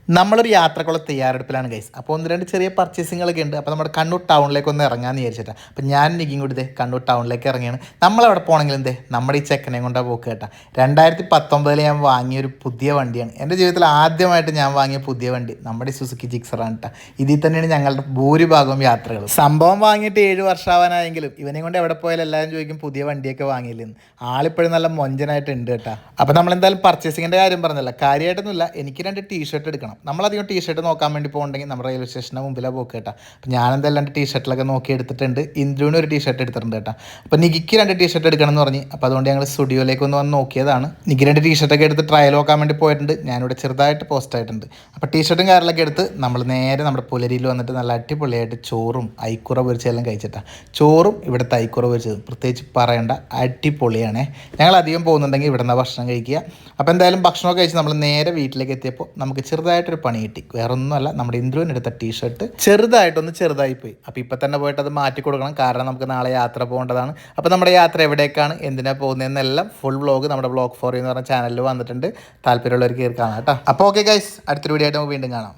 നമ്മളൊരു യാത്രക്കുള്ള തയ്യാറെടുപ്പിലാണ് ഗൈസ്. അപ്പോൾ ഒന്ന് രണ്ട് ചെറിയ പർച്ചേസിങ്ങുകളൊക്കെ ഉണ്ട്. അപ്പോൾ നമ്മുടെ കണ്ണൂർ ടൗണിലേക്ക് ഒന്ന് ഇറങ്ങാമെന്ന് വിചാരിച്ചിട്ടാണ്. അപ്പോൾ ഞാൻ നിക്കും കൂടി ഇതേ കണ്ണൂർ ടൗണിലേക്ക് ഇറങ്ങിയാണ്. നമ്മളവിടെ പോകണമെങ്കിൽ എന്തേ നമ്മുടെ ഈ ചെക്കനെ കൊണ്ടാണ് പോക്ക് കേട്ടോ. 2019 ഞാൻ വാങ്ങിയൊരു പുതിയ വണ്ടിയാണ്. എൻ്റെ ജീവിതത്തിൽ ആദ്യമായിട്ട് ഞാൻ വാങ്ങിയ പുതിയ വണ്ടി നമ്മുടെ സുസുക്കി ജിക്സറാണ് കേട്ടോ. ഇതിൽ തന്നെയാണ് ഞങ്ങളുടെ ഭൂരിഭാഗവും യാത്രകൾ. സംഭവം വാങ്ങിയിട്ട് 7 വർഷമാവാനായെങ്കിലും ഇവനെ കൊണ്ട് എവിടെ പോയാലും എല്ലാവരും ചോദിക്കും പുതിയ വണ്ടിയൊക്കെ വാങ്ങിയില്ലെന്ന്. ആളിപ്പോഴും നല്ല മൊഞ്ചനായിട്ട് ഉണ്ട് കേട്ടോ. അപ്പോൾ നമ്മളെന്തായാലും പർച്ചേസിങ്ങിൻ്റെ കാര്യം പറഞ്ഞല്ല, കാര്യമായിട്ടൊന്നുമില്ല. എനിക്ക് 2 ടീഷർട്ട് എടുക്കണം. നമ്മളധികം ടീഷർട്ട് നോക്കാൻ വേണ്ടി പോകുന്നുണ്ടെങ്കിൽ നമ്മുടെ റെയിൽവേ സ്റ്റേഷന് മുമ്പിലാണ് പോക്ക് കേട്ടോ. അപ്പോൾ ഞാനെന്തായാലും 2 ടീഷർട്ടിലൊക്കെ നോക്കി എടുത്തിട്ടുണ്ട്. ഇന്ദ്രുവിന് ഒരു ടീഷർട്ട് എടുത്തിട്ടുണ്ട് കേട്ടോ. അപ്പോൾ നികിക്ക് 2 ടീഷർട്ട് എടുക്കണം എന്ന് പറഞ്ഞ്, അപ്പോൾ അതുകൊണ്ട് ഞങ്ങൾ സ്റ്റുഡിയോയിലേക്ക് ഒന്ന് നോക്കിയതാണ്. നിക്ക് 2 ടീഷർട്ടൊക്കെ എടുത്ത് ട്രയൽ നോക്കാൻ വേണ്ടി പോയിട്ടുണ്ട്. ഞാനിവിടെ ചെറുതായിട്ട് പോസ്റ്റ് ആയിട്ടുണ്ട്. അപ്പോൾ ടീഷർട്ടും കാര്യങ്ങളൊക്കെ എടുത്ത് നമ്മൾ നേരെ നമ്മുടെ പുലരിയിൽ വന്നിട്ട് നല്ല അടിപൊളിയായിട്ട് ചോറും ഐക്കുറ പൊരിച്ചതെല്ലാം കഴിച്ചിട്ടാണ്. ചോറും ഇവിടുത്തെ ഐക്കുറ പൊരിച്ചതും പ്രത്യേകിച്ച് പറയേണ്ട അടിപൊളിയാണേ. ഞങ്ങൾ അധികം പോകുന്നുണ്ടെങ്കിൽ ഇവിടെ നിന്ന് ഭക്ഷണം കഴിക്കുക. അപ്പോൾ എന്തായാലും ഭക്ഷണമൊക്കെ കഴിച്ച് നമ്മൾ നേരെ വീട്ടിലേക്ക് എത്തിയപ്പോൾ നമുക്ക് ചെറുതായിട്ടൊരു പണി കിട്ടി. വേറെ ഒന്നുമല്ല, നമ്മുടെ ഇന്ദ്രുവിനെടുത്ത ടീഷർട്ട് ചെറുതായി പോയി. അപ്പോൾ ഇപ്പം തന്നെ പോയിട്ട് അത് മാറ്റി കൊടുക്കണം, കാരണം നമുക്ക് നാളെ യാത്ര പോകേണ്ടതാണ്. അപ്പോൾ നമ്മുടെ യാത്ര എവിടേക്കാണ്, എന്തിനാണ് പോകുന്നതെന്നെല്ലാം ഫുൾ വ്ളോഗ് നമ്മുടെ വ്ളോഗ് 4 എന്ന് പറഞ്ഞ ചാനലിൽ വന്നിട്ടുണ്ട്. താല്പര്യമുള്ളവർക്ക് കയറി കാണാം കേട്ടോ. അപ്പോൾ ഓക്കെ ഗൈസ്, അടുത്തൊരു വീഡിയോ ആയിട്ട് നമുക്ക് വീണ്ടും കാണാം.